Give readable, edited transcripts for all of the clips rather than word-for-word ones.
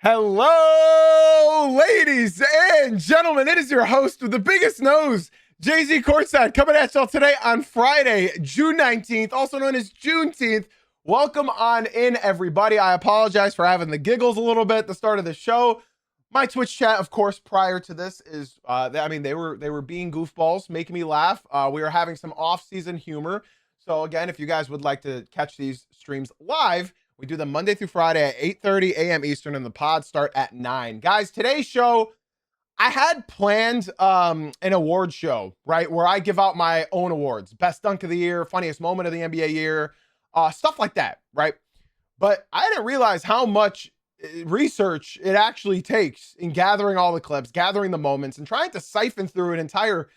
Hello, ladies and gentlemen. It is your host with the biggest nose, Jay-Z Courtside, coming at y'all today on Friday, June 19th, also known as Juneteenth. Welcome on in, everybody. I apologize for having the giggles a little bit at the start of the show. My Twitch chat, of course, prior to this is, they were being goofballs, making me laugh. We were having some off-season humor. So again, if you guys would like to catch these streams live, we do them Monday through Friday at 8:30 a.m. Eastern, and the pods start at 9. Guys, today's show, I had planned an award show, right, where I give out my own awards. Best dunk of the year, funniest moment of the NBA year, stuff like that, right? But I didn't realize how much research it actually takes in gathering all the clips, gathering the moments, and trying to siphon through an entire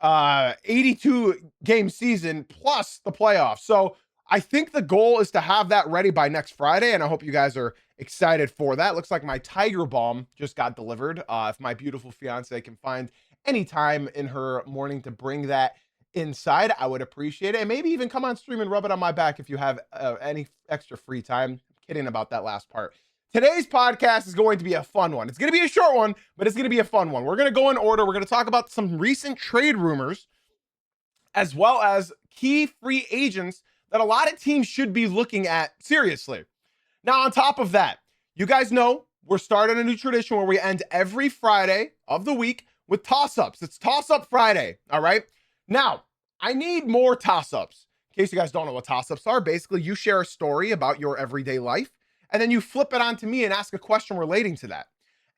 82 game season plus the playoffs. So I think the goal is to have that ready by next Friday, and I hope you guys are excited for that. Looks like my Tiger Balm just got delivered. If my beautiful fiance can find any time in her morning to bring that inside, I would appreciate it. And maybe even come on stream and rub it on my back if you have any extra free time. I'm kidding about that last part. Today's podcast is going to be a fun one. It's going to be a short one, but it's going to be a fun one. We're going to go in order. We're going to talk about some recent trade rumors, as well as key free agents that a lot of teams should be looking at seriously. Now, on top of that, you guys know we're starting a new tradition where we end every Friday of the week with toss-ups. It's Toss-Up Friday, all right? Now, I need more toss-ups. In case you guys don't know what toss-ups are, basically you share a story about your everyday life, and then you flip it onto me and ask a question relating to that.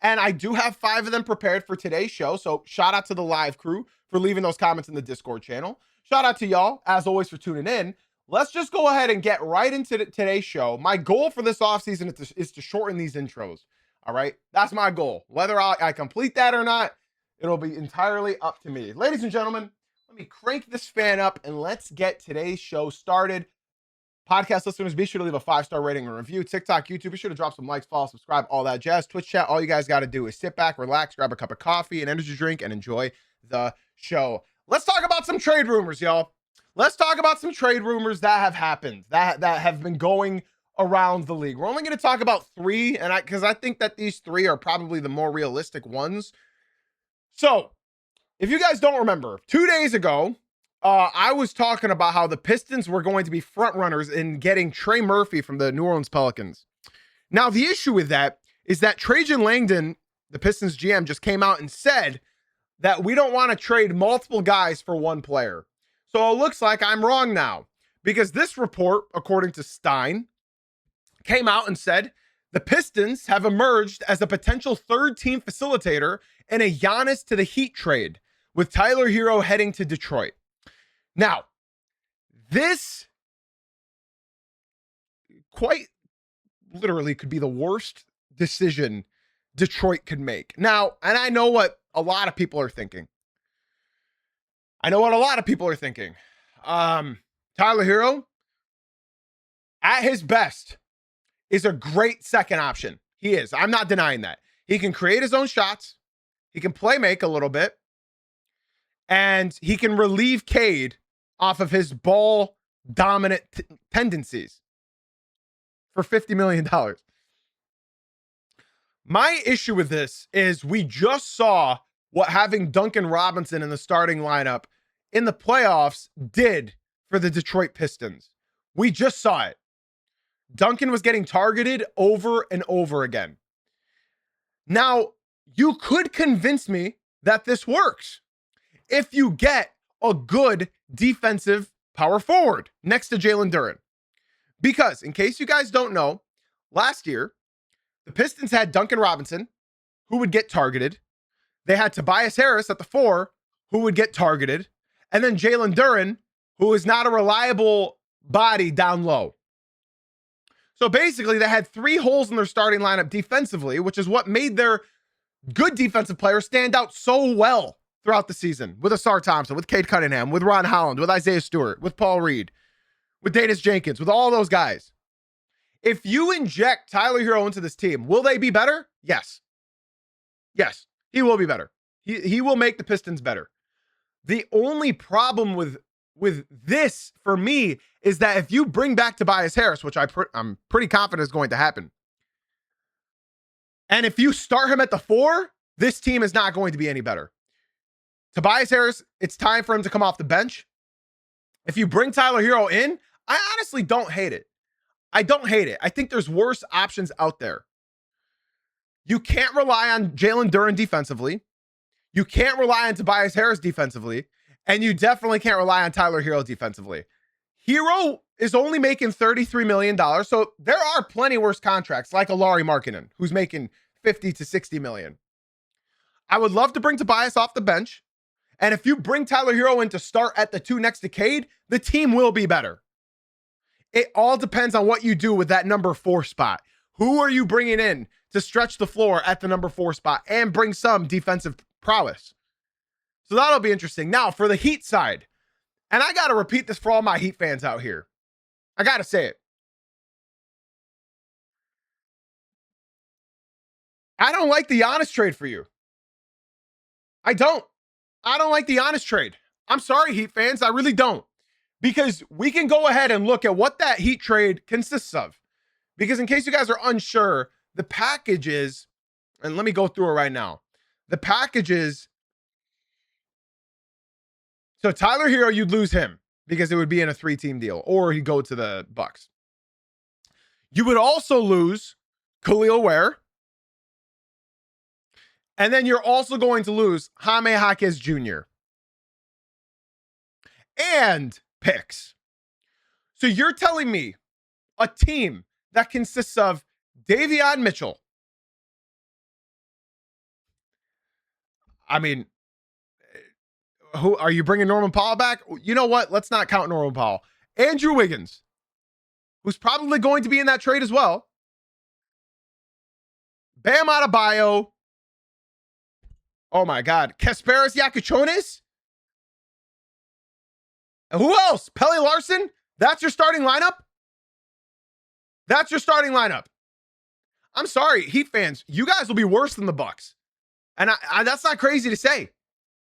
And I do have 5 of them prepared for today's show, so shout out to the live crew for leaving those comments in the Discord channel. Shout out to y'all, as always, for tuning in. Let's just go ahead and get right into today's show. My goal for this offseason is to shorten these intros, all right? That's my goal. Whether I complete that or not, it'll be entirely up to me. Ladies and gentlemen, let me crank this fan up and let's get today's show started. Podcast listeners, be sure to leave a 5-star rating and review. TikTok, YouTube, be sure to drop some likes, follow, subscribe, all that jazz. Twitch chat, all you guys got to do is sit back, relax, grab a cup of coffee, an energy drink, and enjoy the show. Let's talk about some trade rumors, y'all. Let's talk about some trade rumors that have happened, that have been going around the league. We're only going to talk about 3, and because I think that these 3 are probably the more realistic ones. So, if you guys don't remember, 2 days ago, I was talking about how the Pistons were going to be front runners in getting Trey Murphy from the New Orleans Pelicans. Now, the issue with that is that Trajan Langdon, the Pistons GM, just came out and said that we don't want to trade multiple guys for one player. So it looks like I'm wrong now, because this report, according to Stein, came out and said the Pistons have emerged as a potential third-team facilitator in a Giannis to the Heat trade, with Tyler Hero heading to Detroit. Now, this quite literally could be the worst decision Detroit could make. Now, and I know what a lot of people are thinking. Tyler Hero, at his best, is a great second option. He is. I'm not denying that. He can create his own shots. He can play make a little bit. And he can relieve Cade off of his ball dominant tendencies for $50 million. My issue with this is we just saw what having Duncan Robinson in the starting lineup in the playoffs did for the Detroit Pistons. We just saw it. Duncan was getting targeted over and over again. Now, you could convince me that this works if you get a good defensive power forward next to Jalen Duren. Because, in case you guys don't know, last year, the Pistons had Duncan Robinson, who would get targeted. They had Tobias Harris at the 4, who would get targeted. And then Jalen Duren, who is not a reliable body down low. So basically, they had 3 holes in their starting lineup defensively, which is what made their good defensive players stand out so well throughout the season. With Asar Thompson, with Cade Cunningham, with Ron Holland, with Isaiah Stewart, with Paul Reed, with Danis Jenkins, with all those guys. If you inject Tyler Hero into this team, will they be better? Yes. Yes, he will be better. He will make the Pistons better. The only problem with this for me is that if you bring back Tobias Harris, which I'm pretty confident is going to happen, And if you start him at the 4, this team is not going to be any better. Tobias Harris, it's time for him to come off the bench. If you bring Tyler Hero in, I honestly don't hate it. I don't hate it. I think there's worse options out there. You can't rely on Jalen Duren defensively. You can't rely on Tobias Harris defensively. And you definitely can't rely on Tyler Hero defensively. Hero is only making $33 million. So there are plenty worse contracts, like a Lauri Markkanen, who's making 50 to 60 million. I would love to bring Tobias off the bench. And if you bring Tyler Hero in to start at the 2 next to Cade, the team will be better. It all depends on what you do with that number 4 spot. Who are you bringing in to stretch the floor at the number 4 spot and bring some defensive prowess? So that'll be interesting. Now, for the Heat side, and I got to repeat this for all my Heat fans out here. I got to say it. I don't like the Giannis trade for you. I don't like the Giannis trade. I'm sorry, Heat fans. I really don't. Because we can go ahead and look at what that Heat trade consists of. Because in case you guys are unsure, the package is, and let me go through it right now. The package is, so Tyler Hero, you'd lose him because it would be in a 3-team deal, or he'd go to the Bucks. You would also lose Khalil Ware. And then you're also going to lose Jaime Jaquez Jr. and picks. So you're telling me a team that consists of Davion Mitchell. I mean, who are you bringing Norman Powell back? You know what? Let's not count Norman Powell. Andrew Wiggins, who's probably going to be in that trade as well. Bam Adebayo. Oh my God. Kasparis Yakuchonis. And who else? Pelle Larson? That's your starting lineup? That's your starting lineup. I'm sorry, Heat fans. You guys will be worse than the Bucks. And that's not crazy to say.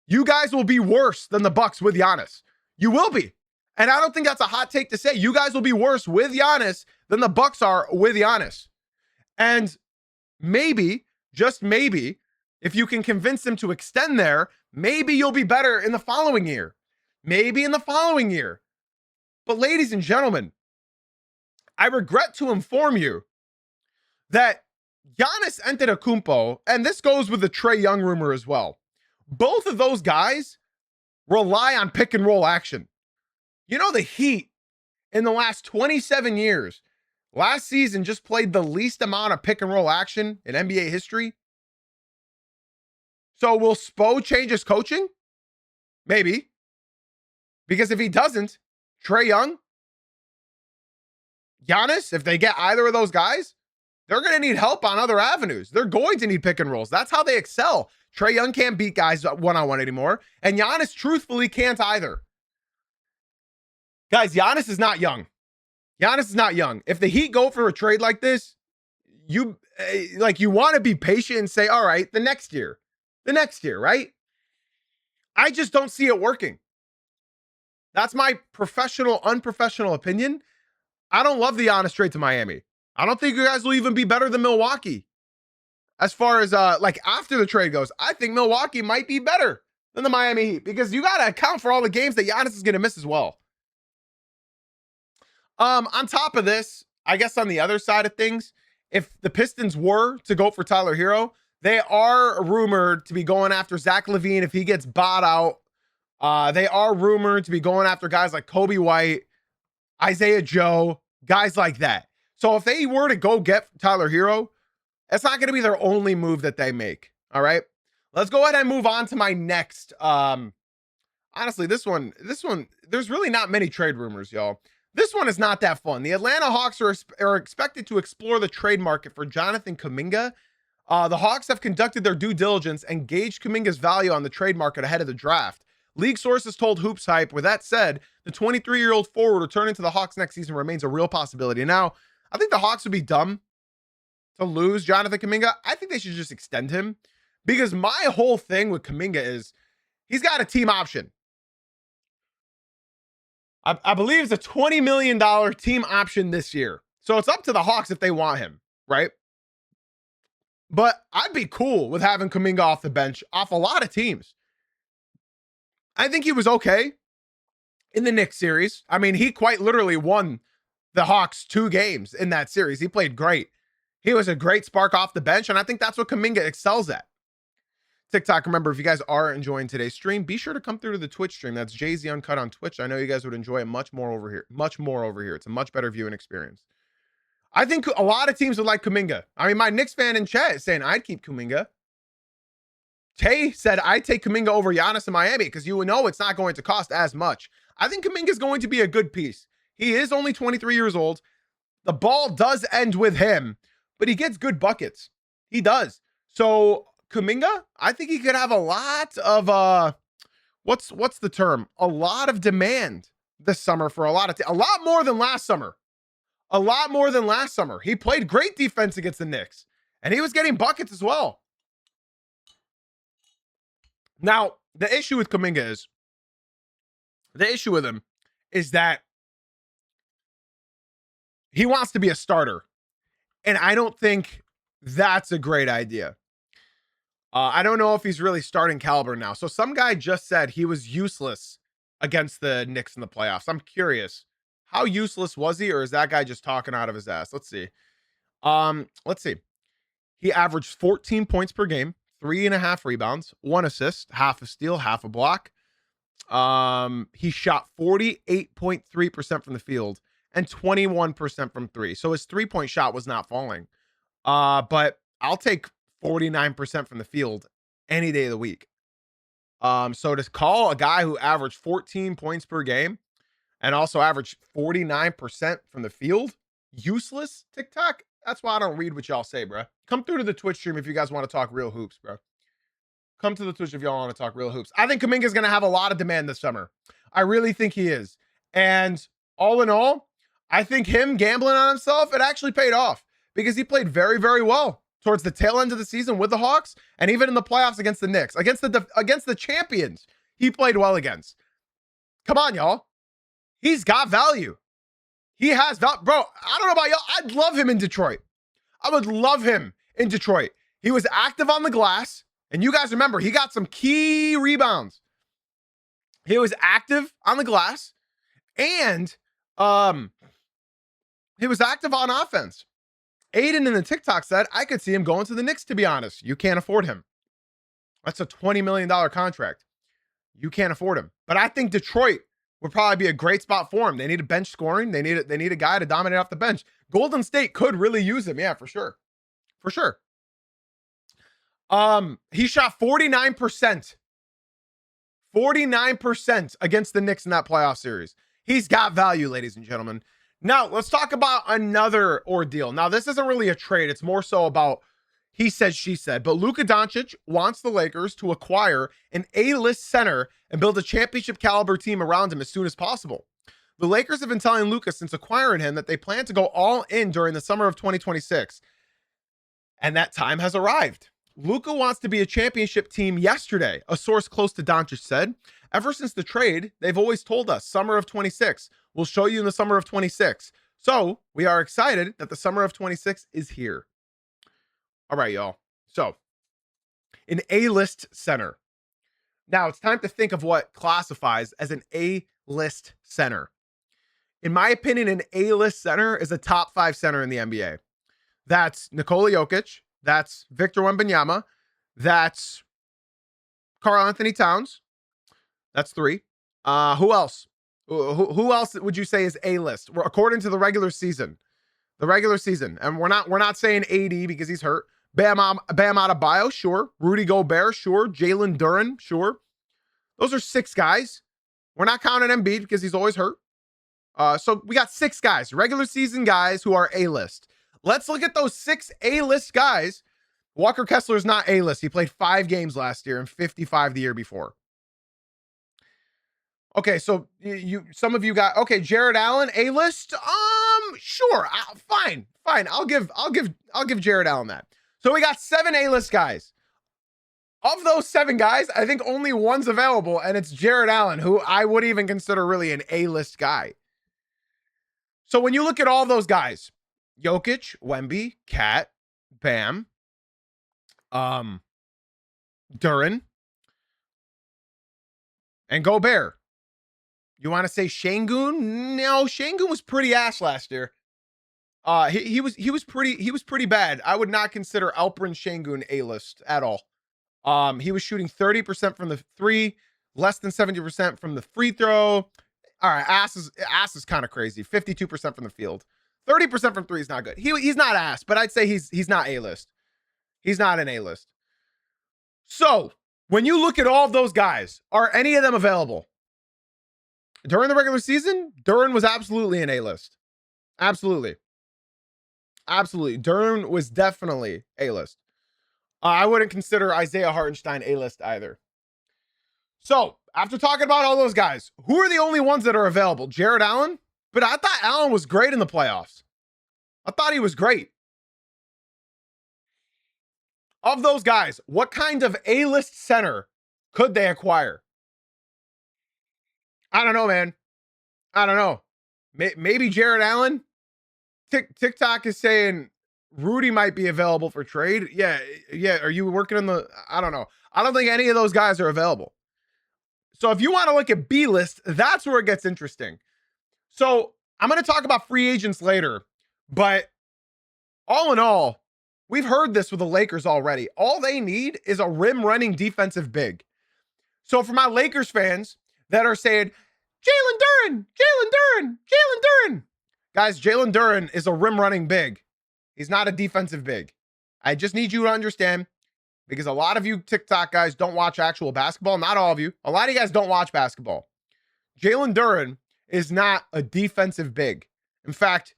You guys will be worse than the Bucks with Giannis. You will be. And I don't think that's a hot take to say. You guys will be worse with Giannis than the Bucks are with Giannis. And maybe, just maybe, if you can convince them to extend there, maybe you'll be better in the following year. Maybe in the following year. But ladies and gentlemen, I regret to inform you that Giannis Antetokounmpo, and this goes with the Trae Young rumor as well, both of those guys rely on pick and roll action. You know, the Heat in the last 27 years, last season just played the least amount of pick and roll action in NBA history. So will Spo change his coaching? Maybe. Because if he doesn't, Trae Young, Giannis, if they get either of those guys, they're going to need help on other avenues. They're going to need pick and rolls. That's how they excel. Trae Young can't beat guys one-on-one anymore. And Giannis truthfully can't either. Guys, Giannis is not young. Giannis is not young. If the Heat go for a trade like this, you want to be patient and say, all right, the next year, right? I just don't see it working. That's my unprofessional opinion. I don't love the Giannis trade to Miami. I don't think you guys will even be better than Milwaukee. As far as after the trade goes, I think Milwaukee might be better than the Miami Heat because you got to account for all the games that Giannis is going to miss as well. On top of this, I guess on the other side of things, if the Pistons were to go for Tyler Hero, they are rumored to be going after Zach LaVine if he gets bought out. They are rumored to be going after guys like Kobe White, Isaiah Joe, guys like that. So if they were to go get Tyler Hero, it's not going to be their only move that they make. All right. Let's go ahead and move on to my next. Honestly, this one, there's really not many trade rumors, y'all. This one is not that fun. The Atlanta Hawks are expected to explore the trade market for Jonathan Kuminga. The Hawks have conducted their due diligence and gauged Kuminga's value on the trade market ahead of the draft. League sources told Hoops Hype, with that said, the 23-year-old forward returning to the Hawks next season remains a real possibility. Now, I think the Hawks would be dumb to lose Jonathan Kuminga. I think they should just extend him because my whole thing with Kuminga is he's got a team option. I believe it's a $20 million team option this year. So it's up to the Hawks if they want him, right? But I'd be cool with having Kuminga off the bench off a lot of teams. I think he was okay in the Knicks series. I mean, he quite literally won the Hawks 2 games in that series. He played great. He was a great spark off the bench, and I think that's what Kuminga excels at. TikTok, remember, if you guys are enjoying today's stream, be sure to come through to the Twitch stream. That's Jay-Z Uncut on Twitch. I know you guys would enjoy it much more over here. Much more over here. It's a much better viewing experience. I think a lot of teams would like Kuminga. I mean, my Knicks fan in chat is saying I'd keep Kuminga. Tay said I'd take Kuminga over Giannis in Miami because you know it's not going to cost as much. I think Kuminga is going to be a good piece. He is only 23 years old. The ball does end with him, but he gets good buckets. He does. So Kuminga, I think he could have a lot of what's the term? A lot of demand this summer for a lot more than last summer. A lot more than last summer. He played great defense against the Knicks, and he was getting buckets as well. Now, the issue with Kuminga is that he wants to be a starter, and I don't think that's a great idea. I don't know if he's really starting caliber now. So some guy just said he was useless against the Knicks in the playoffs. I'm curious. How useless was he, or is that guy just talking out of his ass? Let's see. He averaged 14 points per game, 3.5 rebounds, 1 assist, half a steal, half a block. He shot 48.3% from the field and 21% from 3. So his 3-point shot was not falling. But I'll take 49% from the field any day of the week. So to call a guy who averaged 14 points per game and also averaged 49% from the field useless, TikTok, that's why I don't read what y'all say, bro. Come through to the Twitch stream if you guys want to talk real hoops, bro. Come to the Twitch if y'all want to talk real hoops. I think Kuminga's going to have a lot of demand this summer. I really think he is. And all in all, I think him gambling on himself, it actually paid off because he played very, very well towards the tail end of the season with the Hawks and even in the playoffs against the Knicks, against the champions he played well against. Come on, y'all. He's got value. He has value. Bro, I don't know about y'all. I'd love him in Detroit. I would love him in Detroit. He was active on the glass. And you guys remember, he got some key rebounds. He was active on the glass. And he was active on offense. Aiden in the TikTok said, I could see him going to the Knicks, to be honest. You can't afford him. That's a $20 million contract. You can't afford him. But I think Detroit would probably be a great spot for him. They need a bench scoring. They need a guy to dominate off the bench. Golden State could really use him. Yeah, for sure. For sure. He shot 49%. 49% against the Knicks in that playoff series. He's got value, ladies and gentlemen. Now, let's talk about another ordeal. Now, this isn't really a trade. It's more so about he said, she said. But Luka Doncic wants the Lakers to acquire an A-list center and build a championship caliber team around him as soon as possible. The Lakers have been telling Luka since acquiring him that they plan to go all in during the summer of 2026. And that time has arrived. Luka wants to be a championship team yesterday, a source close to Doncic said. Ever since the trade, they've always told us summer of 26. We'll show you in the summer of 26. So we are excited that the summer of 26 is here. All right, y'all. So an A-list center. Now it's time to think of what classifies as an A-list center. In my opinion, an A-list center is a top 5 center in the NBA. That's Nikola Jokic. That's Victor Wembanyama. That's Karl Anthony Towns. That's 3. Who else? Who else would you say is A-list? According to the regular season. The regular season. And we're not saying AD because he's hurt. Bam Adebayo, sure. Rudy Gobert, sure. Jalen Duren, sure. Those are 6 guys. We're not counting Embiid because he's always hurt. So we got 6 guys, regular season guys who are A-list. Let's look at those 6 A-list guys. Walker Kessler is not A-list. He played 5 games last year and 55 the year before. Okay, so some of you got Jared Allen A-list. Sure, fine. I'll give Jared Allen that. So we got 7 A-list guys. Of those 7 guys, I think only one's available, and it's Jared Allen, who I would even consider really an A-list guy. So when you look at all those guys, Jokic, Wemby, Cat, Bam, um, Duran, and Gobert. You want to say Şengün? No, Şengün was pretty ass last year. He was pretty bad. I would not consider Alperen Şengün A-list at all. He was shooting 30% from the three, less than 70% from the free throw. All right, ass is kind of crazy. 52% from the field. 30% from three is not good. He's not ass, but I'd say he's not A-list. He's not an A-list. So when you look at all of those guys, are any of them available? During the regular season, Duran was absolutely an A-list. Absolutely. Duran was definitely A-list. I wouldn't consider Isaiah Hartenstein A-list either. So, after talking about all those guys, who are the only ones that are available? Jared Allen? But I thought Allen was great in the playoffs. I thought he was great. Of those guys, what kind of A-list center could they acquire? I don't know, man. I don't know. Maybe Jared Allen? TikTok is saying Rudy might be available for trade. Yeah. Are you working on the... I don't know. I don't think any of those guys are available. So if you want to look at B list, that's where it gets interesting. So I'm going to talk about free agents later, but all in all, we've heard this with the Lakers already. All they need is a rim running defensive big. So for my Lakers fans that are saying, Jalen Duren, guys, Jalen Duren is a rim running big. He's not a defensive big. I just need you to understand, because a lot of you TikTok guys don't watch actual basketball. Not all of you. A lot of you guys don't watch basketball. Jalen Duren is not a defensive big. In fact,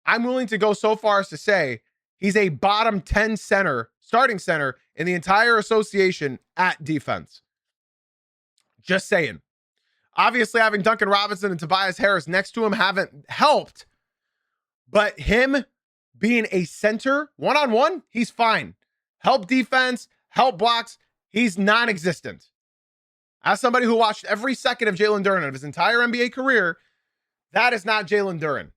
I'm willing to go so far as to say he's a bottom 10 center, starting center in the entire association at defense. Just saying. Obviously, having Duncan Robinson and Tobias Harris next to him haven't helped, but him being a center one-on-one, he's fine. Help defense, help blocks, he's non-existent. As somebody who watched every second of Jalen Duren of his entire NBA career, that is not Jalen Duren.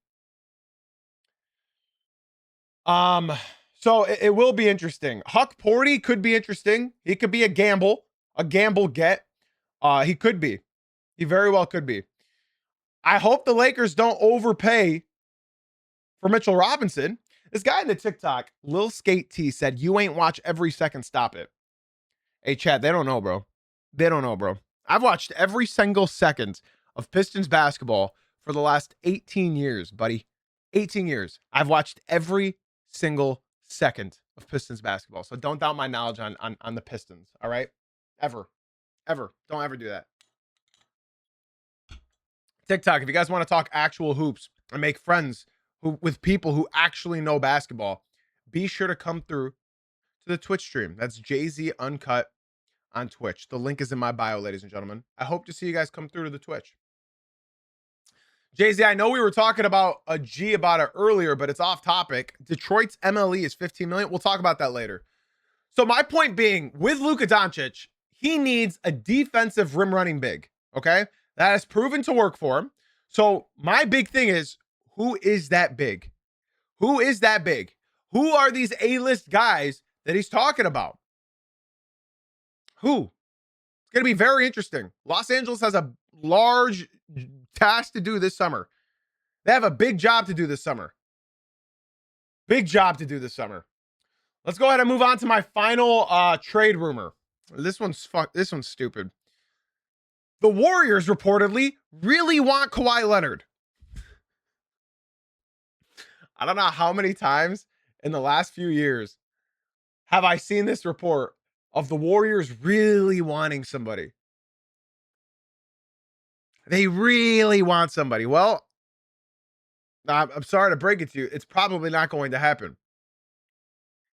So it will be interesting. Huck Porty could be interesting. He could be a gamble get. He could be. He very well could be. I hope the Lakers don't overpay for Mitchell Robinson. This guy in the TikTok, Lil Skate T, said, you ain't watch every second, stop it. Hey, Chad, they don't know, bro. They don't know, bro. I've watched every single second of Pistons basketball for the last 18 years, buddy. 18 years. I've watched every single second of Pistons basketball. So don't doubt my knowledge on the Pistons, all right? Ever. Don't ever do that. TikTok, if you guys want to talk actual hoops and make friends with people who actually know basketball, be sure to come through to the Twitch stream. That's Jay-Z Uncut on Twitch. The link is in my bio, ladies and gentlemen. I hope to see you guys come through to the Twitch. Jay-Z, I know we were talking about it earlier, but it's off topic. Detroit's MLE is $15 million. We'll talk about that later. So my point being, with Luka Doncic, he needs a defensive rim running big. Okay? That has proven to work for him. So my big thing is, who is that big? Who is that big? Who are these A-list guys that he's talking about? Who? It's going to be very interesting. Los Angeles has a large task to do this summer. They have a big job to do this summer. Let's go ahead and move on to my final trade rumor. This one's stupid. The Warriors reportedly really want Kawhi Leonard. I don't know how many times in the last few years have I seen this report of the Warriors really wanting somebody. They really want somebody. Well, I'm sorry to break it to you. It's probably not going to happen.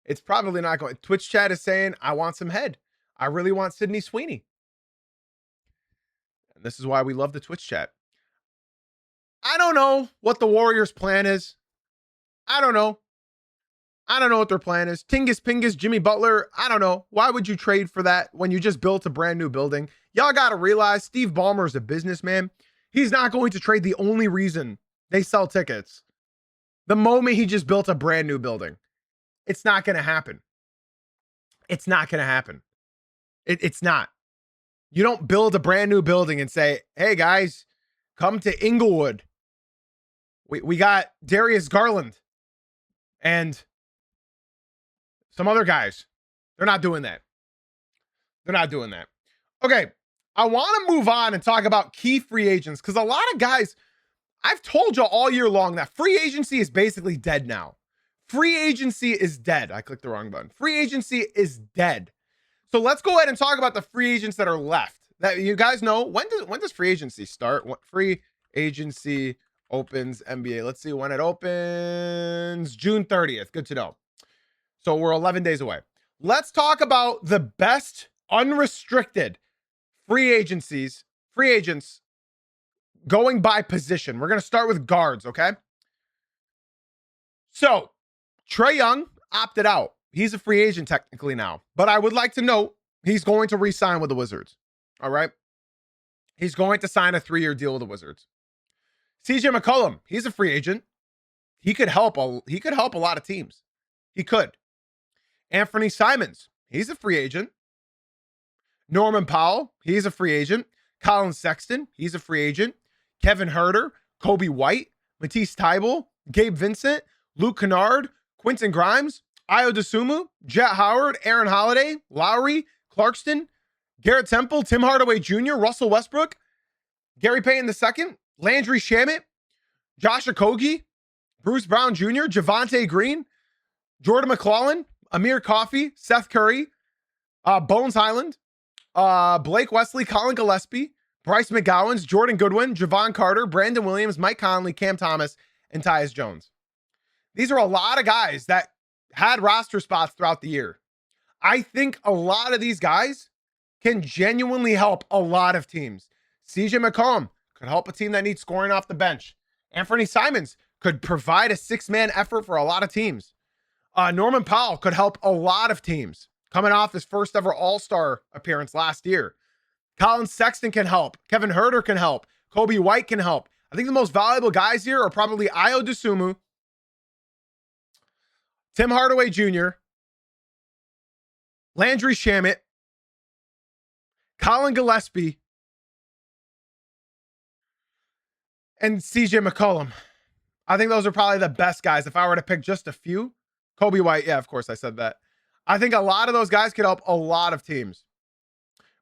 It's probably not going. Twitch chat is saying, I want some head. I really want Sydney Sweeney. And this is why we love the Twitch chat. I don't know what the Warriors' plan is. I don't know what their plan is. Tingus Pingus, Jimmy Butler. I don't know. Why would you trade for that when you just built a brand new building? Y'all got to realize Steve Ballmer is a businessman. He's not going to trade the only reason they sell tickets. The moment he just built a brand new building. It's not going to happen. It's not going to happen. It's not. You don't build a brand new building and say, hey guys, come to Inglewood. We got Darius Garland and some other guys. They're not doing that. They're not doing that. Okay. I want to move on and talk about key free agents because a lot of guys, I've told you all year long that free agency is basically dead now. Free agency is dead. I clicked the wrong button. Free agency is dead. So let's go ahead and talk about the free agents that are left. That you guys know, when does free agency start? What free agency opens NBA? Let's see when it opens. June 30th. Good to know. So we're 11 days away. Let's talk about the best unrestricted free agents going by position. We're going to start with guards, okay? So, Trae Young opted out. He's a free agent technically now, but I would like to note he's going to re-sign with the Wizards. All right? He's going to sign a 3-year deal with the Wizards. CJ McCollum, he's a free agent. He could help a lot of teams. He could. Anthony Simons, he's a free agent. Norman Powell, he's a free agent. Colin Sexton, he's a free agent. Kevin Huerter, Kobe White, Matisse Thybulle, Gabe Vincent, Luke Kennard, Quentin Grimes, Ayo Dosunmu, Jet Howard, Aaron Holiday, Lowry, Clarkston, Garrett Temple, Tim Hardaway Jr., Russell Westbrook, Gary Payton II, Landry Shamet, Josh Okogie, Bruce Brown Jr., Javonte Green, Jordan McClellan, Amir Coffey, Seth Curry, Bones Highland, Blake Wesley, Colin Gillespie, Bryce McGowan, Jordan Goodwin, Javon Carter, Brandon Williams, Mike Conley, Cam Thomas, and Tyus Jones. These are a lot of guys that had roster spots throughout the year. I think a lot of these guys can genuinely help a lot of teams. CJ McCollum could help a team that needs scoring off the bench. Anthony Simons could provide a 6-man effort for a lot of teams. Norman Powell could help a lot of teams coming off his first ever All-Star appearance last year. Colin Sexton can help. Kevin Huerter can help. Kobe White can help. I think the most valuable guys here are probably Ayo Dosunmu, Tim Hardaway Jr., Landry Shamet, Colin Gillespie, and CJ McCollum. I think those are probably the best guys. If I were to pick just a few, Kobe White, yeah, of course I said that. I think a lot of those guys could help a lot of teams.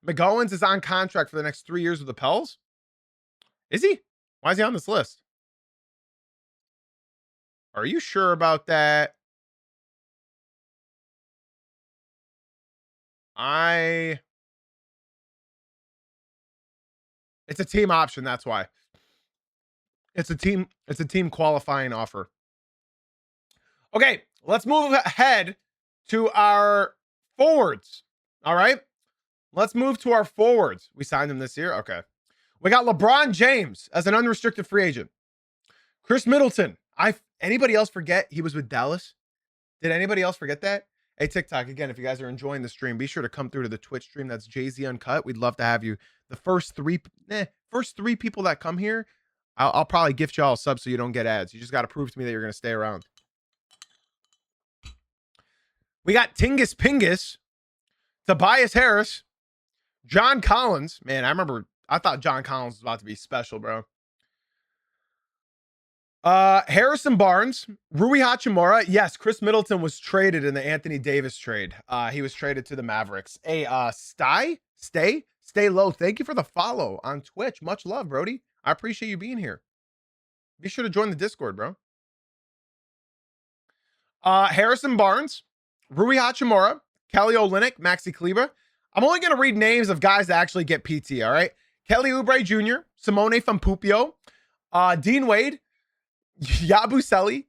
McGowens is on contract for the next 3 years with the Pels. Is he? Why is he on this list? Are you sure about that? It's a team option, that's why. It's a team qualifying offer. Okay, let's move ahead to our forwards. All right. Let's move to our forwards. We signed him this year. Okay. We got LeBron James as an unrestricted free agent. Chris Middleton. Anybody else forget he was with Dallas? Did anybody else forget that? Hey, TikTok, again, if you guys are enjoying the stream, be sure to come through to the Twitch stream. That's Jay-Z Uncut. We'd love to have you. The first three people that come here, I'll probably gift y'all a sub so you don't get ads. You just got to prove to me that you're going to stay around. We got Tingus Pingus, Tobias Harris, John Collins. Man, I thought John Collins was about to be special, bro. Harrison Barnes, Rui Hachimura. Yes, Chris Middleton was traded in the Anthony Davis trade. He was traded to the Mavericks. Hey, stay low. Thank you for the follow on Twitch. Much love, Brody. I appreciate you being here. Be sure to join the Discord, bro. Harrison Barnes, Rui Hachimura, Kelly Olynyk, Maxi Kleber. I'm only going to read names of guys that actually get PT, all right? Kelly Oubre Jr., Simone Fompupio, Dean Wade, Yabusele,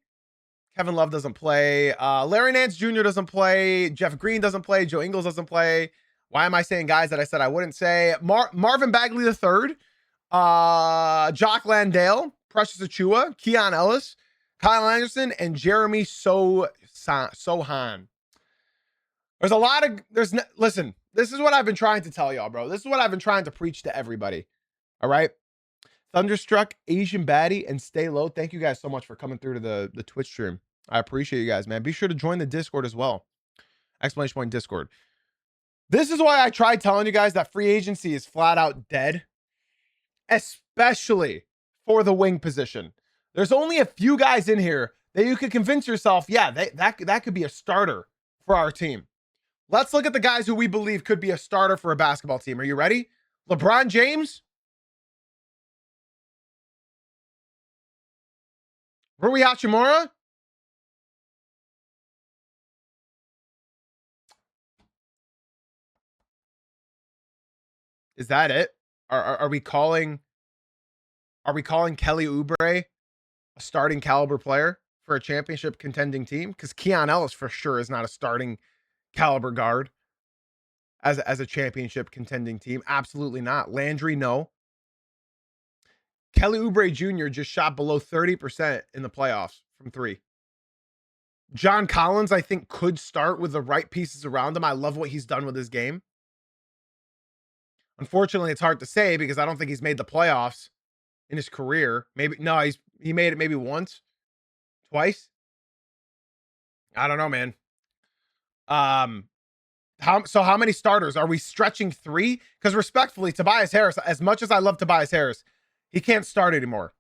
Kevin Love doesn't play, Larry Nance Jr. doesn't play, Jeff Green doesn't play, Joe Ingles doesn't play. Why am I saying guys that I said I wouldn't say? Marvin Bagley III, Jock Landale, Precious Achua, Keon Ellis, Kyle Anderson, and Jeremy Sohan. Listen, this is what I've been trying to tell y'all, bro. This is what I've been trying to preach to everybody. All right. Thunderstruck, Asian Baddie, and Stay Low. Thank you guys so much for coming through to the Twitch stream. I appreciate you guys, man. Be sure to join the Discord as well. Exclamation point Discord. This is why I tried telling you guys that free agency is flat out dead, especially for the wing position. There's only a few guys in here that you could convince yourself, yeah, that could be a starter for our team. Let's look at the guys who we believe could be a starter for a basketball team. Are you ready? LeBron James, Rui Hachimura, is that it? Are we calling Kelly Oubre a starting caliber player for a championship contending team? Because Keon Ellis for sure is not a starting caliber guard as a championship contending team. Absolutely not. Landry, no. Kelly Oubre Jr. just shot below 30% in the playoffs from 3. John Collins, I think, could start with the right pieces around him. I love what he's done with his game. Unfortunately, it's hard to say because I don't think he's made the playoffs in his career. Maybe no, he made it maybe once, twice. I don't know, man. How many starters are we stretching 3? Because respectfully, Tobias Harris, as much as I love Tobias Harris, he can't start anymore.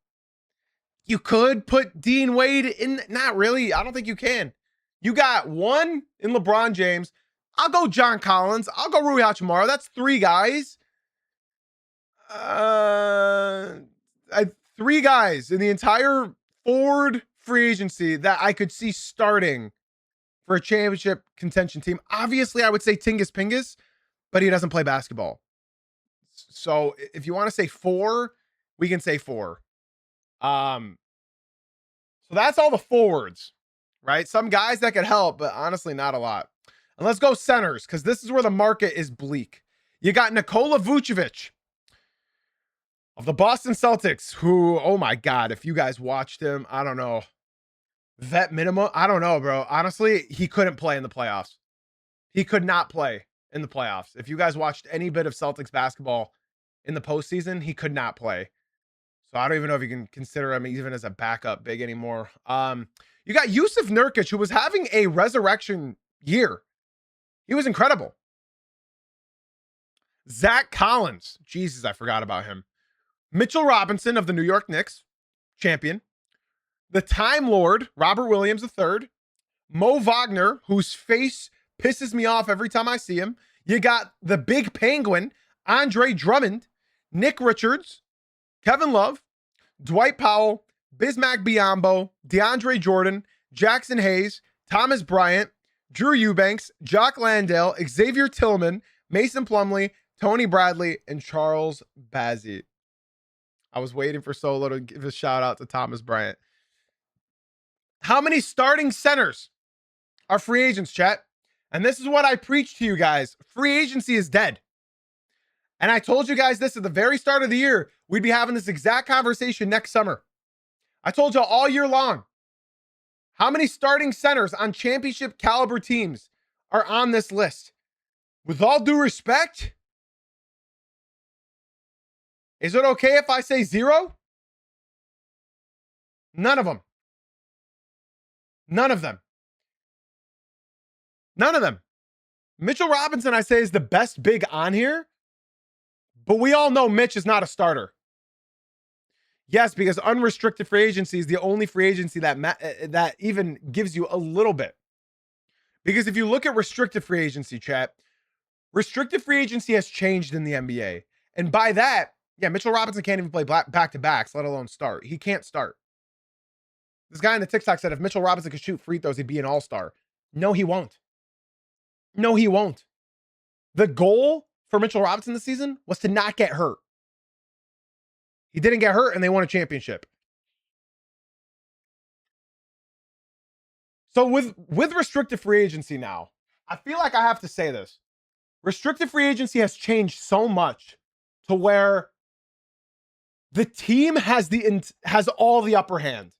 You could put Dean Wade in. Not really. I don't think you can. You got 1 in LeBron James. I'll go John Collins. I'll go Rui Hachimura. That's 3 guys. 3 guys in the entire forward free agency that I could see starting for a championship contention team. Obviously, I would say Tingus Pingus, but he doesn't play basketball. So if you want to say 4, we can say 4. So that's all the forwards, right? Some guys that could help, but honestly, not a lot. And let's go centers, because this is where the market is bleak. You got Nikola Vucevic of the Boston Celtics, who, oh my God, if you guys watched him, I don't know. Vet minimum, I don't know, bro. Honestly, he couldn't play in the playoffs. He could not play in the playoffs. If you guys watched any bit of Celtics basketball in the postseason, he could not play. So I don't even know if you can consider him even as a backup big anymore. You got Yusuf Nurkic, who was having a resurrection year. He was incredible. Zach Collins. Jesus, I forgot about him. Mitchell Robinson of the New York Knicks, champion. The Time Lord, Robert Williams III. Mo Wagner, whose face pisses me off every time I see him. You got the big penguin, Andre Drummond. Nick Richards. Kevin Love, Dwight Powell, Bismack Biyombo, DeAndre Jordan, Jackson Hayes, Thomas Bryant, Drew Eubanks, Jock Landale, Xavier Tillman, Mason Plumlee, Tony Bradley, and Charles Bazzi. I was waiting for Solo to give a shout out to Thomas Bryant. How many starting centers are free agents, chat? And this is what I preach to you guys. Free agency is dead. And I told you guys this at the very start of the year. We'd be having this exact conversation next summer. I told you all year long. How many starting centers on championship caliber teams are on this list? With all due respect, is it okay if I say 0? None of them. None of them. None of them. Mitchell Robinson, I say, is the best big on here. But we all know Mitch is not a starter. Yes, because unrestricted free agency is the only free agency that even gives you a little bit. Because if you look at restricted free agency, chat, restricted free agency has changed in the NBA. And by that, yeah, Mitchell Robinson can't even play back-to-backs, let alone start. He can't start. This guy in the TikTok said if Mitchell Robinson could shoot free throws, he'd be an all-star. No, he won't. No, he won't. The goal for Mitchell Robinson this season was to not get hurt. He didn't get hurt and they won a championship. So with restricted free agency now, I feel like I have to say this. Restricted free agency has changed so much to where the team has all the upper hand.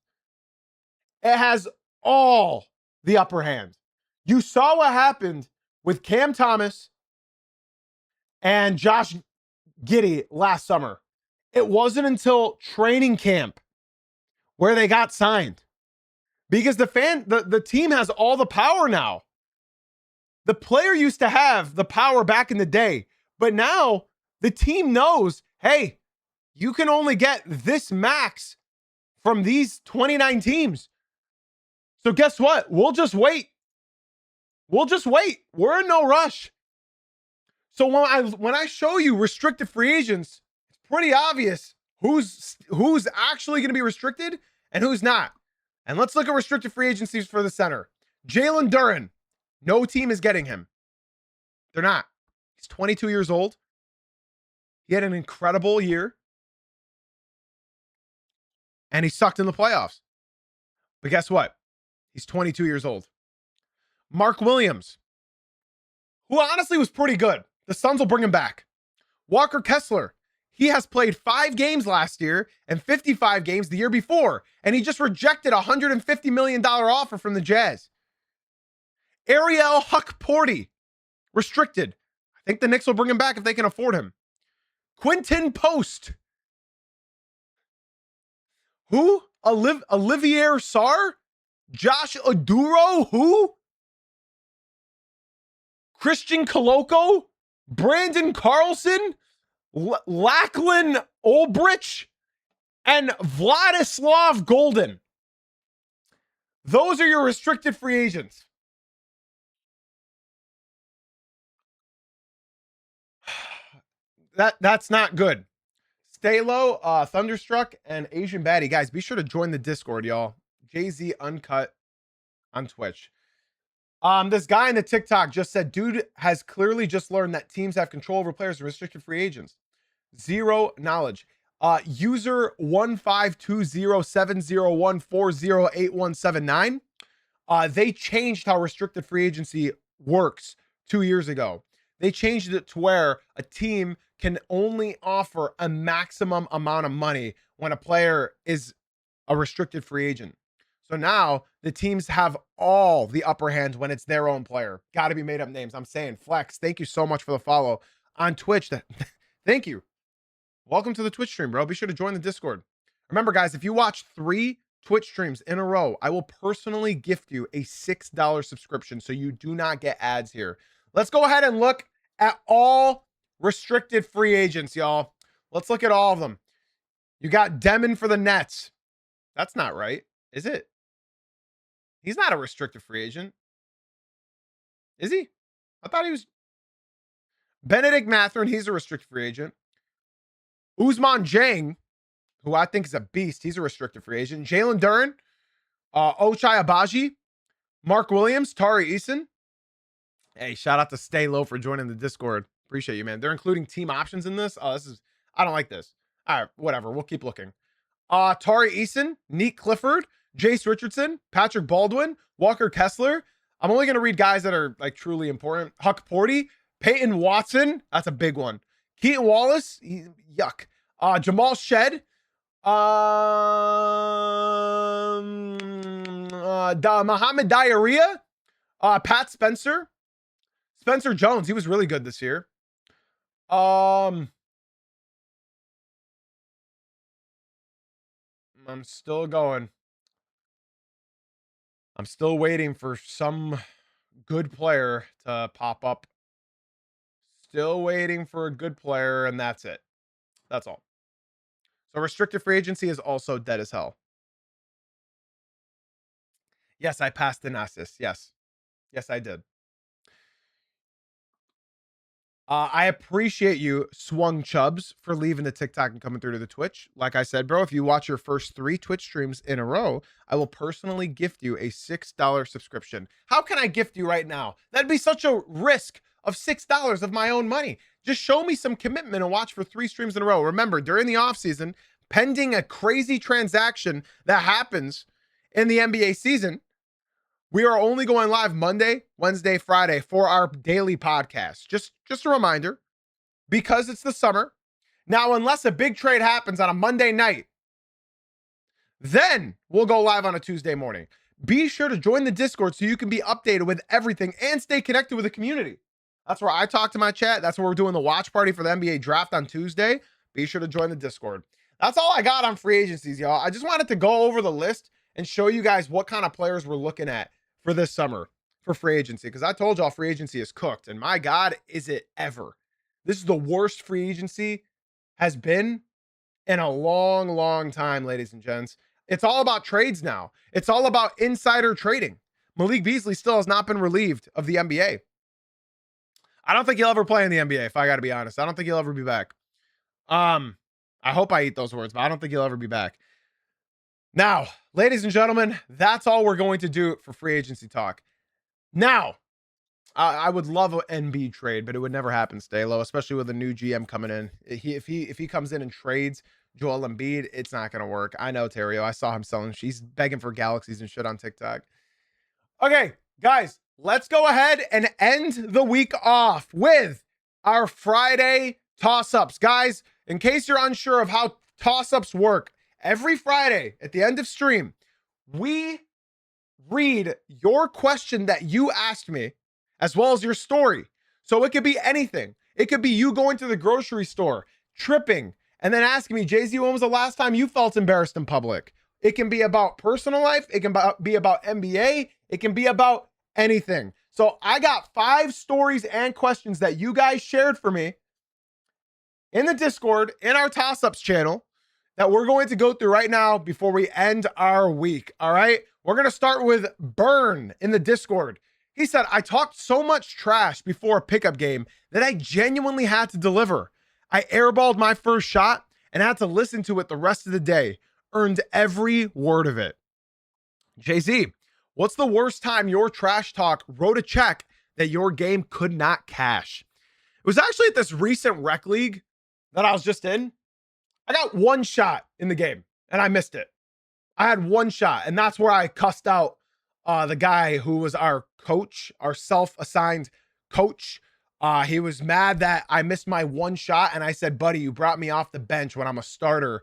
It has all the upper hand. You saw what happened with Cam Thomas and Josh Giddey last summer. It wasn't until training camp where they got signed. Because the team has all the power now. The player used to have the power back in the day, but now the team knows, hey, you can only get this max from these 29 teams. So guess what? We'll just wait. We'll just wait. We're in no rush. So when I show you restricted free agents, it's pretty obvious who's actually going to be restricted and who's not. And let's look at restricted free agencies for the center. Jalen Duren. No team is getting him. They're not. He's 22 years old. He had an incredible year. And he sucked in the playoffs. But guess what? He's 22 years old. Mark Williams, who honestly was pretty good. The Suns will bring him back. Walker Kessler, he has played 5 games last year and 55 games the year before. And he just rejected a $150 million offer from the Jazz. Ariel Huck-Porty, restricted. I think the Knicks will bring him back if they can afford him. Quinton Post. Who? Olivier Sarr? Josh Oduro? Who? Christian Koloko? Brandon Carlson? Lachlan Olbrich? And Vladislav Golden. Those are your restricted free agents. That's not good. Stay low, Thunderstruck, and Asian Baddie. Guys, be sure to join the Discord, y'all. Jay-Z Uncut on Twitch. This guy in the TikTok just said, dude has clearly just learned that teams have control over players and restricted free agents. Zero knowledge. User 1520701408179. They changed how restricted free agency works 2 years ago. They changed it to where a team can only offer a maximum amount of money when a player is a restricted free agent. So now the teams have all the upper hand when it's their own player. Got to be made up names. I'm saying Flex, thank you so much for the follow on Twitch. Thank you. Welcome to the Twitch stream, bro. Be sure to join the Discord. Remember, guys, if you watch 3 Twitch streams in a row, I will personally gift you a $6 subscription so you do not get ads here. Let's go ahead and look at all restricted free agents, y'all. Let's look at all of them. You got Demon for the Nets. That's not right, is it? He's not a restricted free agent. Is he? I thought he was. Benedict Mathurin, he's a restricted free agent. Ousmane Dieng, who I think is a beast, he's a restricted free agent. Jalen Duren, Ochai Agbaji, Mark Williams, Tari Eason. Hey, shout out to Stay Low for joining the Discord. Appreciate you, man. They're including team options in this. Oh, I don't like this. All right, whatever. We'll keep looking. Tari Eason, Neek Clifford, Jace Richardson, Patrick Baldwin, Walker Kessler. I'm only going to read guys that are like truly important. Huck-Porty, Peyton Watson. That's a big one. Keaton Wallace. Yuck. Jamal Shed. Muhammad Diarrhea. Pat Spencer. Spencer Jones. He was really good this year. I'm still going. I'm still waiting for some good player to pop up. Still waiting for a good player, and that's it. That's all. So restricted free agency is also dead as hell. Yes, I passed Thanasis. Yes. Yes, I did. I appreciate you, Swung Chubbs, for leaving the TikTok and coming through to the Twitch. Like I said, bro, if you watch your first 3 Twitch streams in a row, I will personally gift you a $6 subscription. How can I gift you right now? That'd be such a risk of $6 of my own money. Just show me some commitment and watch for 3 streams in a row. Remember, during the offseason, pending a crazy transaction that happens in the NBA season, we are only going live Monday, Wednesday, Friday for our daily podcast. Just a reminder, because it's the summer. Now, unless a big trade happens on a Monday night, then we'll go live on a Tuesday morning. Be sure to join the Discord so you can be updated with everything and stay connected with the community. That's where I talk to my chat. That's where we're doing the watch party for the NBA draft on Tuesday. Be sure to join the Discord. That's all I got on free agencies, y'all. I just wanted to go over the list and show you guys what kind of players we're looking at for this summer for free agency, because I told y'all free agency is cooked, and my God, is it ever. This is the worst free agency has been in a long, long time, ladies and gents. It's all about trades now. It's all about insider trading. Malik Beasley still has not been relieved of the NBA. I don't think he'll ever play in the NBA, if I got to be honest. I don't think he'll ever be back. I hope I eat those words, but I don't think he'll ever be back. Now, ladies and gentlemen, that's all we're going to do for free agency talk. Now, I would love an NB trade, but it would never happen, Stalo, especially with a new GM coming in. If he comes in and trades Joel Embiid, it's not going to work. I know, Terrio. I saw him selling. She's begging for galaxies and shit on TikTok. Okay, guys, let's go ahead and end the week off with our Friday toss-ups. Guys, in case you're unsure of how toss-ups work, every Friday at the end of stream, we read your question that you asked me, as well as your story. So it could be anything. It could be you going to the grocery store, tripping, and then asking me, Jay-Z, when was the last time you felt embarrassed in public? It can be about personal life. It can be about NBA. It can be about anything. So I got 5 stories and questions that you guys shared for me in the Discord, in our toss-ups channel, that we're going to go through right now before we end our week. All right. We're going to start with Burn in the Discord. He said, I talked so much trash before a pickup game that I genuinely had to deliver. I airballed my first shot and had to listen to it the rest of the day. Earned every word of it. Jay-Z, what's the worst time your trash talk wrote a check that your game could not cash? It was actually at this recent rec league that I was just in. I got 1 shot in the game and I missed it. I had 1 shot, and that's where I cussed out the guy who was our coach, our self-assigned coach. He was mad that I missed my 1 shot, and I said, buddy, you brought me off the bench when I'm a starter,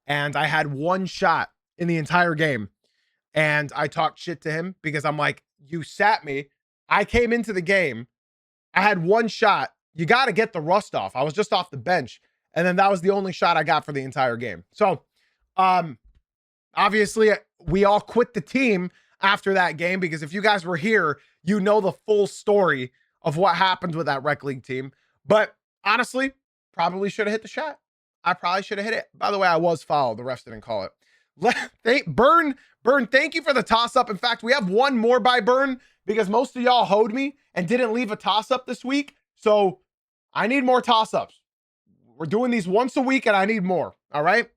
and I had 1 shot in the entire game. And I talked shit to him because I'm like, you sat me. I came into the game. I had 1 shot. You got to get the rust off. I was just off the bench. And then that was the only shot I got for the entire game. So, obviously, we all quit the team after that game, because if you guys were here, you know the full story of what happened with that rec league team. But honestly, probably should have hit the shot. I probably should have hit it. By the way, I was fouled. The refs didn't call it. Burn, thank you for the toss-up. In fact, we have 1 more by Burn, because most of y'all hoed me and didn't leave a toss-up this week. So I need more toss-ups. We're doing these once a week, and I need more. All right?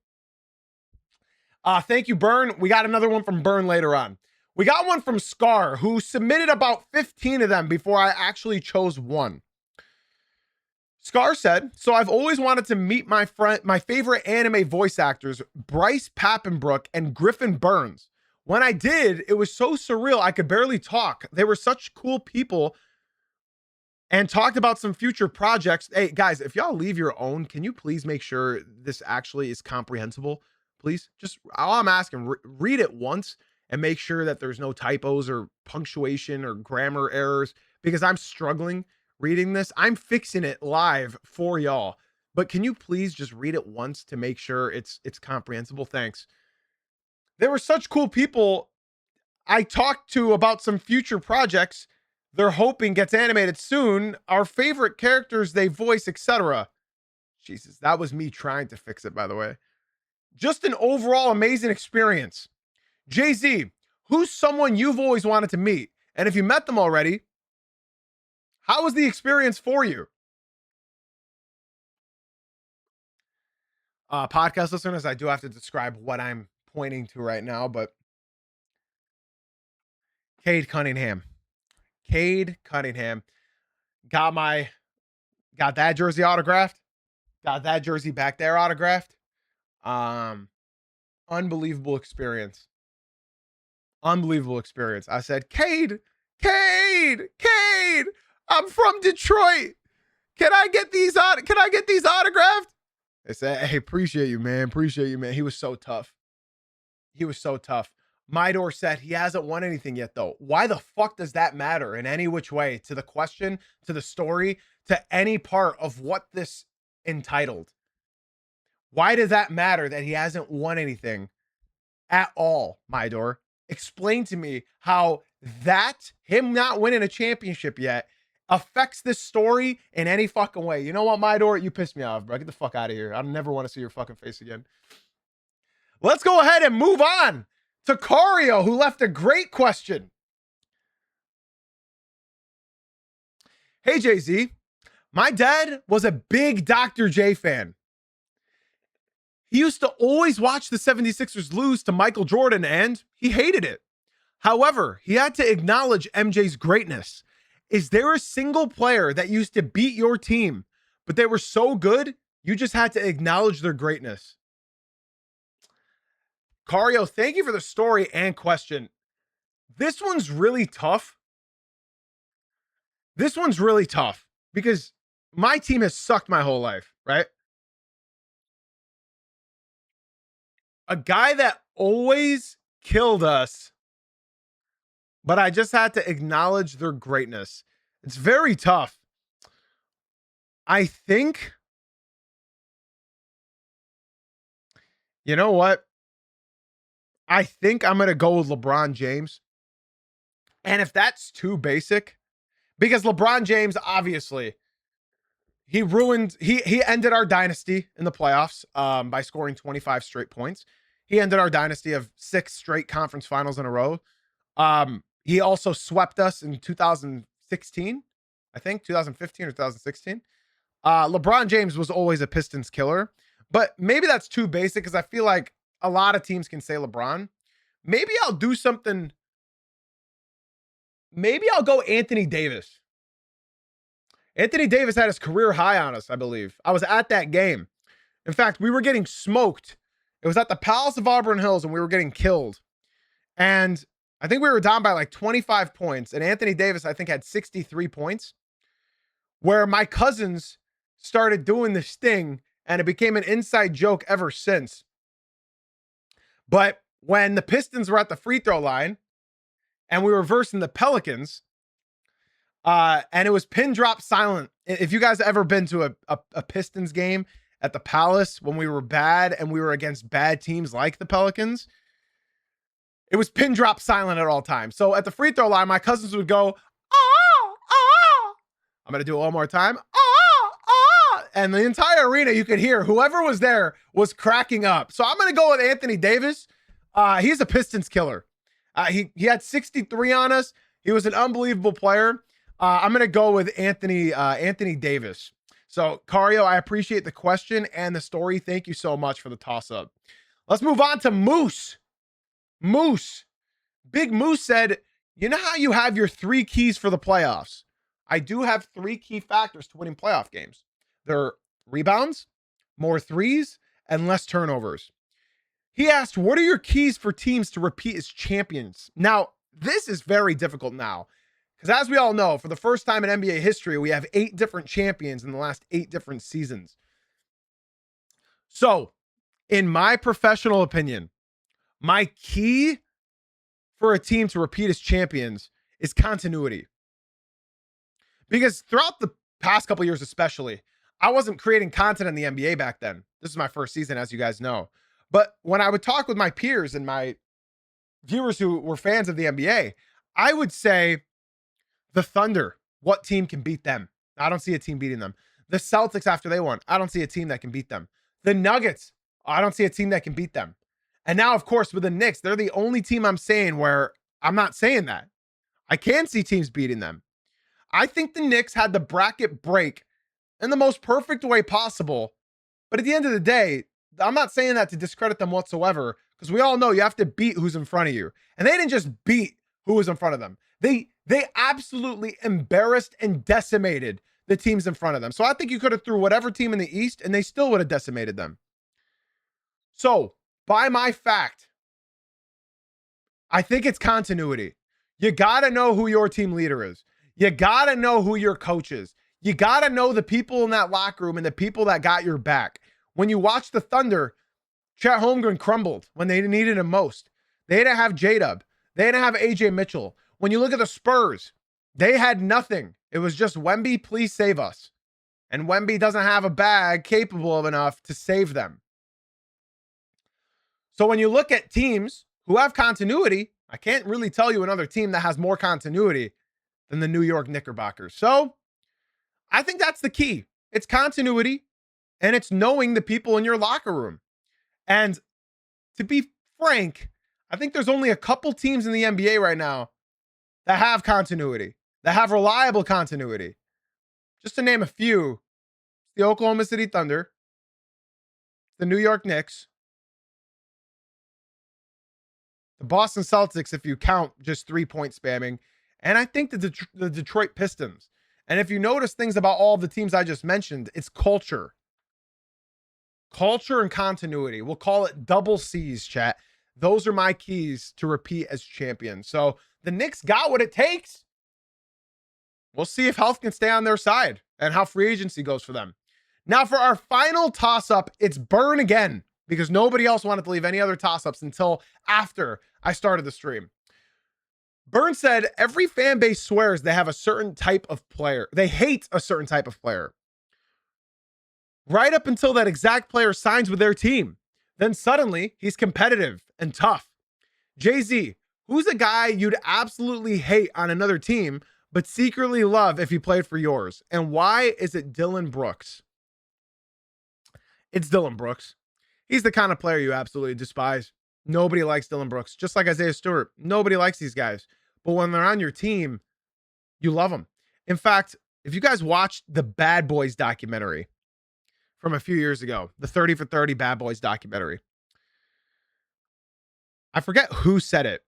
Thank you, Burn. We got another one from Burn later on. We got one from Scar, who submitted about 15 of them before I actually chose one. Scar said, so I've always wanted to meet my favorite anime voice actors, Bryce Papenbrook and Griffin Burns. When I did, it was so surreal I could barely talk. They were such cool people and talked about some future projects. Hey, guys, if y'all leave your own, can you please make sure this actually is comprehensible? Please, just all I'm asking, read it once and make sure that there's no typos or punctuation or grammar errors, because I'm struggling reading this. I'm fixing it live for y'all, but can you please just read it once to make sure it's comprehensible? Thanks. They were such cool people. I talked to about some future projects they're hoping gets animated soon, our favorite characters they voice, etc. Jesus, that was me trying to fix it, by the way. Just an overall amazing experience. Jay-Z, who's someone you've always wanted to meet? And if you met them already, how was the experience for you? Podcast listeners, I do have to describe what I'm pointing to right now, but Cade Cunningham got that jersey autographed, got that jersey back there autographed. Unbelievable experience. I said, Cade, I'm from Detroit. Can I get these autographed? They said, hey, appreciate you, man. He was so tough. Midor said he hasn't won anything yet, though. Why the fuck does that matter in any which way to the question, to the story, to any part of what this entitled? Why does that matter that he hasn't won anything at all, Midor? Explain to me how that him not winning a championship yet affects this story in any fucking way. You know what, Midor? You pissed me off, bro. Get the fuck out of here. I never want to see your fucking face again. Let's go ahead and move on to Cario, who left a great question. Hey, Jay-Z. My dad was a big Dr. J fan. He used to always watch the 76ers lose to Michael Jordan, and he hated it. However, he had to acknowledge MJ's greatness. Is there a single player that used to beat your team, but they were so good, you just had to acknowledge their greatness? Cario, thank you for the story and question. This one's really tough. This one's really tough because my team has sucked my whole life, right? A guy that always killed us, but I just had to acknowledge their greatness. It's very tough. I think, you know what? I think I'm going to go with LeBron James. And if that's too basic, because LeBron James, obviously, he ended our dynasty in the playoffs by scoring 25 straight points. He ended our dynasty of 6 straight conference finals in a row. He also swept us in 2016, I think 2015 or 2016. LeBron James was always a Pistons killer, but maybe that's too basic because I feel like a lot of teams can say LeBron. Maybe I'll do something. Maybe I'll go Anthony Davis. Anthony Davis had his career high on us, I believe. I was at that game. In fact, we were getting smoked. It was at the Palace of Auburn Hills, and we were getting killed. And I think we were down by like 25 points. And Anthony Davis, I think, had 63 points. Where my cousins started doing this thing, and it became an inside joke ever since. But when the Pistons were at the free throw line, and we were versing the Pelicans, and it was pin drop silent. If you guys ever been to a Pistons game at the Palace when we were bad and we were against bad teams like the Pelicans, it was pin drop silent at all times. So at the free throw line, my cousins would go, oh, oh. I'm going to do it one more time. Oh, oh. And the entire arena, you could hear whoever was there was cracking up. So I'm going to go with Anthony Davis. He's a Pistons killer. He had 63 on us. He was an unbelievable player. I'm going to go with Anthony Davis. So, Cario, I appreciate the question and the story. Thank you so much for the toss-up. Let's move on to Moose. Big Moose said, you know how you have your 3 keys for the playoffs? I do have 3 key factors to winning playoff games. They're rebounds, more threes, and less turnovers. He asked, what are your keys for teams to repeat as champions? Now, this is very difficult now. Because as we all know, for the first time in NBA history, we have 8 different champions in the last 8 different seasons. So, in my professional opinion, my key for a team to repeat as champions is continuity. Because throughout the past couple years especially, I wasn't creating content in the NBA back then. This is my first season, as you guys know. But when I would talk with my peers and my viewers who were fans of the NBA, I would say, the Thunder, what team can beat them? I don't see a team beating them. The Celtics, after they won, I don't see a team that can beat them. The Nuggets, I don't see a team that can beat them. And now, of course, with the Knicks, they're the only team I'm saying where I'm not saying that. I can see teams beating them. I think the Knicks had the bracket break in the most perfect way possible. But at the end of the day, I'm not saying that to discredit them whatsoever, because we all know you have to beat who's in front of you. And they didn't just beat who was in front of them. They absolutely embarrassed and decimated the teams in front of them. So I think you could have threw whatever team in the East and they still would have decimated them. So by my fact, I think it's continuity. You got to know who your team leader is. You got to know who your coach is. You got to know the people in that locker room and the people that got your back. When you watch the Thunder, Chet Holmgren crumbled when they needed him most. They didn't have J-Dub. They didn't have AJ Mitchell. When you look at the Spurs, they had nothing. It was just, Wemby, please save us. And Wemby doesn't have a bag capable of enough to save them. So when you look at teams who have continuity, I can't really tell you another team that has more continuity than the New York Knickerbockers. So I think that's the key. It's continuity and it's knowing the people in your locker room. And to be frank, I think there's only a couple teams in the NBA right now that have continuity, that have reliable continuity. Just to name a few, the Oklahoma City Thunder, the New York Knicks, the Boston Celtics, if you count just 3-point spamming, and I think the Detroit Pistons. And if you notice things about all the teams I just mentioned, it's culture. Culture and continuity. We'll call it double C's, chat. Those are my keys to repeat as champion. So the Knicks got what it takes. We'll see if health can stay on their side and how free agency goes for them. Now for our final toss-up, it's burn again because nobody else wanted to leave any other toss-ups until after I started the stream. Burn said every fan base swears they have a certain type of player. They hate a certain type of player. Right up until that exact player signs with their team. Then suddenly he's competitive and tough. Jay-Z, who's a guy you'd absolutely hate on another team, but secretly love if he played for yours? And why is it Dylan Brooks? It's Dylan Brooks. He's the kind of player you absolutely despise. Nobody likes Dylan Brooks, just like Isaiah Stewart. Nobody likes these guys. But when they're on your team, you love them. In fact, if you guys watched the Bad Boys documentary from a few years ago, the 30 for 30 Bad Boys documentary, I forget who said it,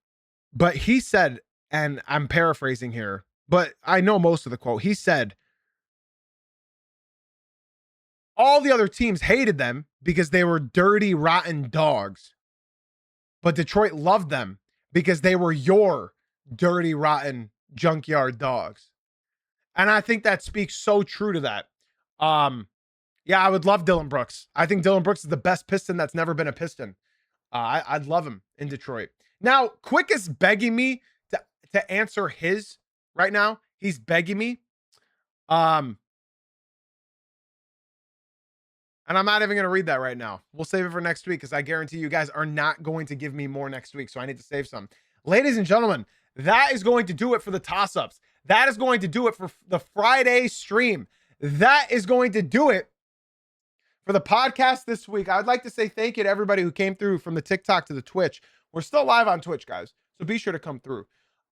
but he said, and I'm paraphrasing here, but I know most of the quote. He said, all the other teams hated them because they were dirty, rotten dogs. But Detroit loved them because they were your dirty, rotten junkyard dogs. And I think that speaks so true to that. Yeah, I would love Dylan Brooks. I think Dylan Brooks is the best Piston that's never been a Piston. I'd love him in Detroit. Now, Quick is begging me to answer his right now. He's begging me. And I'm not even going to read that right now. We'll save it for next week because I guarantee you guys are not going to give me more next week. So I need to save some. Ladies and gentlemen, that is going to do it for the toss-ups. That is going to do it for the Friday stream. That is going to do it for the podcast this week. I'd like to say thank you to everybody who came through from the TikTok to the Twitch. We're still live on Twitch, guys. So be sure to come through.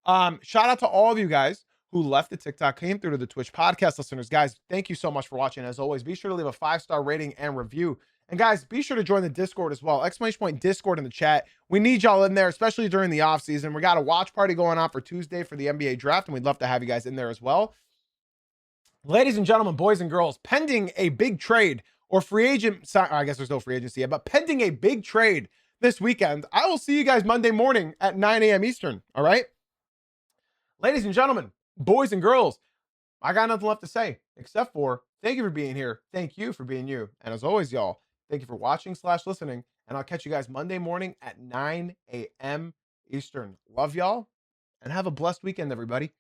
Shout out to all of you guys who left the TikTok, came through to the Twitch. Podcast listeners, guys, thank you so much for watching. As always, be sure to leave a 5-star rating and review. And guys, be sure to join the Discord as well. Exclamation point Discord in the chat. We need y'all in there, especially during the off season. We got a watch party going on for Tuesday for the NBA draft, and we'd love to have you guys in there as well. Ladies and gentlemen, boys and girls, pending a big trade or free agent, I guess there's no free agency yet, but pending a big trade this weekend, I will see you guys Monday morning at 9 a.m. Eastern. All right. Ladies and gentlemen, boys and girls, I got nothing left to say except for thank you for being here. Thank you for being you. And as always, y'all, thank you for watching/listening. And I'll catch you guys Monday morning at 9 a.m. Eastern. Love y'all and have a blessed weekend, everybody.